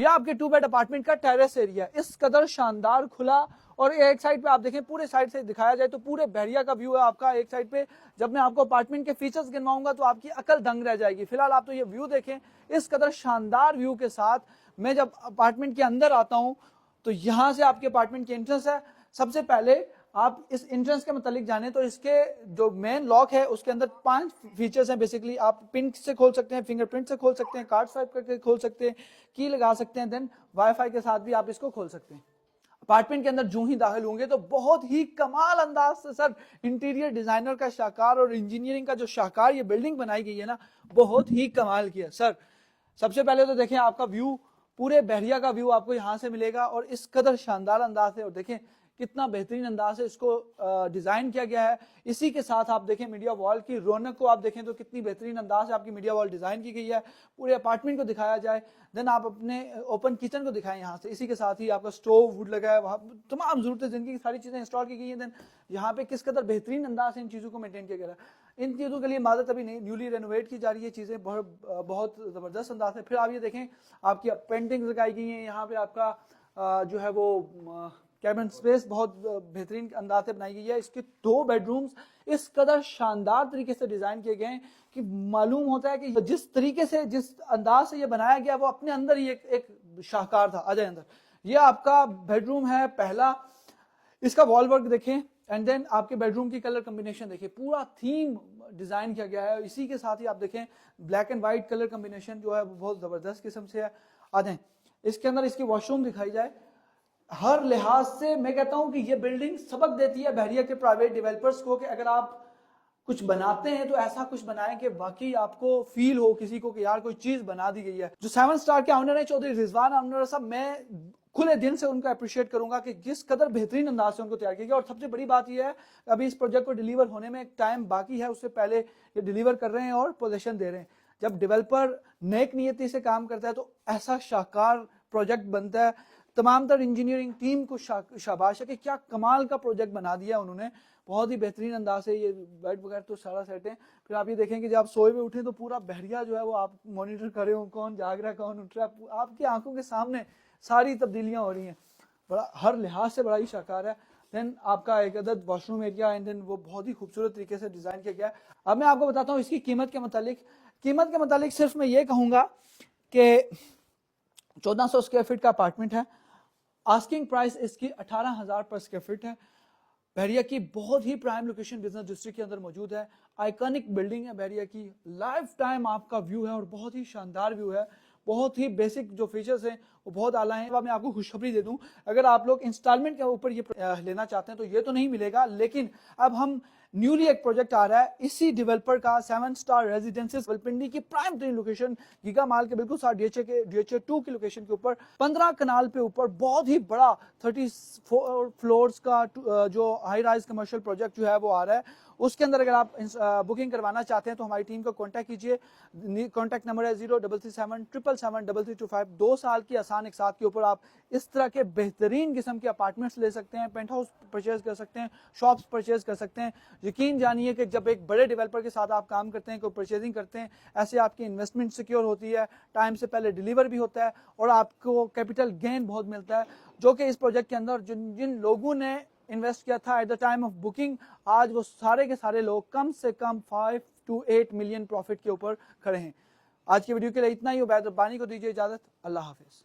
ये आपके 2 bed apartment का टेरेस एरिया, इस कदर शानदार खुला, और एक साइड पे आप देखें, पूरे साइड से दिखाया जाए तो पूरे बहरिया का व्यू है आपका एक साइड पे। जब मैं आपको अपार्टमेंट के फीचर्स गिनवाऊंगा तो आपकी अकल दंग रह जाएगी। फिलहाल आप तो ये व्यू देखें, इस कदर शानदार व्यू के साथ मैं जब अपार्टमेंट के अंदर आता हूं तो यहां से आपके अपार्टमेंट की एंट्रेंस है। सबसे पहले आप इस एंट्रेंस के मतलब जाने तो इसके जो मेन लॉक है उसके अंदर 5 फीचर्स हैं। बेसिकली आप पिन से खोल सकते हैं, फिंगरप्रिंट से खोल सकते हैं, कार्ड स्वाइप करके खोल सकते हैं, की लगा सकते हैं, देन वाईफाई के साथ भी आप इसको खोल सकते हैं। अपार्टमेंट के अंदर जो ही दाखिल होंगे तो बहुत ही कमाल अंदाज से सर, इंटीरियर डिजाइनर का शाहकार और इंजीनियरिंग का जो शाहकार ये बिल्डिंग बनाई गई है ना, बहुत ही कमाल की है सर। सबसे पहले तो देखें आपका व्यू, पूरे बहरिया का व्यू आपको यहां से मिलेगा और इस कदर शानदार अंदाज है। और देखें कितना बेहतरीन अंदाज से इसको डिजाइन किया गया है। इसी के साथ आप देखें मीडिया वॉल की रौनक को आप देखें तो कितनी बेहतरीन अंदाज से आपकी मीडिया वॉल डिजाइन की गई है। पूरे अपार्टमेंट को दिखाया जाए, देन आप अपने ओपन किचन को दिखाएं यहाँ से। इसी के साथ ही आपका स्टोव वुड लगा है, वहाँ तमाम जरूरतें जिंदगी की सारी चीजें इंस्टॉल की गई हैं। देन यहाँ पे किस कदर बेहतरीन अंदाज से इन चीजों को मेंटेन किया गया है। इन चीजों के लिए इमारत अभी न्यूली रेनोवेट की जा रही है, चीजें बहुत जबरदस्त अंदाज है। फिर आप ये देखें आपकी पेंटिंग लगाई गई है यहाँ पे, आपका जो है वो कैबिन स्पेस बहुत बेहतरीन अंदाज से बनाई गई है। इसके 2 बेडरूम्स इस कदर शानदार तरीके से डिजाइन किए गए हैं कि मालूम होता है कि जिस तरीके से, जिस अंदाज से ये बनाया गया वो अपने अंदर ही एक शाहकार था। आ जाए अंदर, ये आपका बेडरूम है पहला। इसका वॉल वर्क देखें एंड देन आपके बेडरूम की कलर कॉम्बिनेशन देखिए, पूरा थीम डिजाइन किया गया है। इसी के साथ ही आप देखें black and white colour combination जो है वो बहुत जबरदस्त किस्म से है। आ जाए इसके अंदर इसकी वॉशरूम दिखाई जाए, हर लिहाज से मैं कहता हूं कि ये बिल्डिंग सबक देती है बहरिया के प्राइवेट डेवलपर्स को कि अगर आप कुछ बनाते हैं तो ऐसा कुछ बनाएं कि वाकई आपको फील हो किसी को कि यार कोई चीज बना दी गई है। जो 7 स्टार के ऑनर है चौधरी रिजवान ऑनर साहब, मैं खुले दिल से उनका अप्रिशिएट करूंगा कि जिस कदर बेहतरीन अंदाज से उनको तैयार किया गया। और सबसे बड़ी बात यह है अभी इस प्रोजेक्ट को डिलीवर होने में एक टाइम बाकी है, उससे पहले ये डिलीवर कर रहे हैं और पोजीशन दे रहे हैं। जब डेवलपर नेक नियति से काम करता है तो ऐसा शाहकार प्रोजेक्ट बनता है। तमाम तर इंजीनियरिंग टीम को शाबाश है कि क्या कमाल का प्रोजेक्ट बना दिया उन्होंने, बहुत ही बेहतरीन अंदाज से। ये बेड वगैरह तो सारा सेट है। फिर आप ये देखें कि जब आप सोए हुए उठे तो पूरा बहरिया जो है वो आप मॉनिटर कर रहे हो, कौन जाग रहा है कौन उठ रहा है, आपकी आंखों के सामने सारी तब्दीलियां हो रही हैं। बड़ा हर लिहाज से बड़ा ही शाहकार है। देन आपका एक अदद वॉशरूम एरिया एंड देन वो बहुत ही खूबसूरत तरीके से डिजाइन किया गया है। अब मैं आपको बताता हूँ इसकी कीमत के मुतालिक सिर्फ मैं ये कहूंगा कि 1400 स्क्वायर फीट का अपार्टमेंट है। आस्किंग प्राइस इसकी 18,000 पर स्क्वायर फीट है। बहरिया की बहुत ही प्राइम लोकेशन बिजनेस डिस्ट्रिक्ट के अंदर मौजूद है। आइकॉनिक बिल्डिंग है बहरिया की, लाइफ टाइम आपका व्यू है और बहुत ही शानदार व्यू है। बहुत ही बेसिक जो फीचर्स हैं वो बहुत आला हैं। अब मैं आपको खुशखबरी दे दूं, अगर आप लोग इंस्टॉलमेंट के ऊपर ये लेना चाहते हैं तो ये तो नहीं मिलेगा, लेकिन अब हम न्यूली एक प्रोजेक्ट आ रहा है इसी डेवलपर का, 7 स्टार रेजिडेंसेस पिंडी की प्राइम ट्रेन लोकेशन, गीगा माल के बिल्कुल साथ डीएचए 2 की लोकेशन के ऊपर 15 कनाल पे ऊपर बहुत ही बड़ा 34 फ्लोर्स का जो हाई राइज कमर्शियल प्रोजेक्ट जो है वो आ रहा है। उसके अंदर अगर आप बुकिंग करवाना चाहते हैं तो हमारी टीम को कांटेक्ट कीजिए। कांटेक्ट नंबर है 0337773325। 2 साल की आसान एक साथ के ऊपर आप इस तरह के बेहतरीन किस्म के अपार्टमेंट्स ले सकते हैं, पेंट हाउस परचेज कर सकते हैं, शॉप्स परचेज कर सकते हैं। यकीन जानिए कि जब एक बड़े डेवलपर के साथ आप काम करते हैं, कोई परचेजिंग करते हैं, ऐसे आपकी इन्वेस्टमेंट सिक्योर होती है, टाइम से पहले डिलीवर भी होता है और आपको कैपिटल गेन बहुत मिलता है, जो कि इस प्रोजेक्ट के अंदर जिन लोगों ने इन्वेस्ट किया था at the time of booking, आज वो सारे के सारे लोग कम से कम 5 to 8 मिलियन प्रॉफिट के ऊपर खड़े हैं। आज की वीडियो के लिए इतना ही। उबैद रब्बानी को दीजिए इजाजत। अल्लाह हाफिज।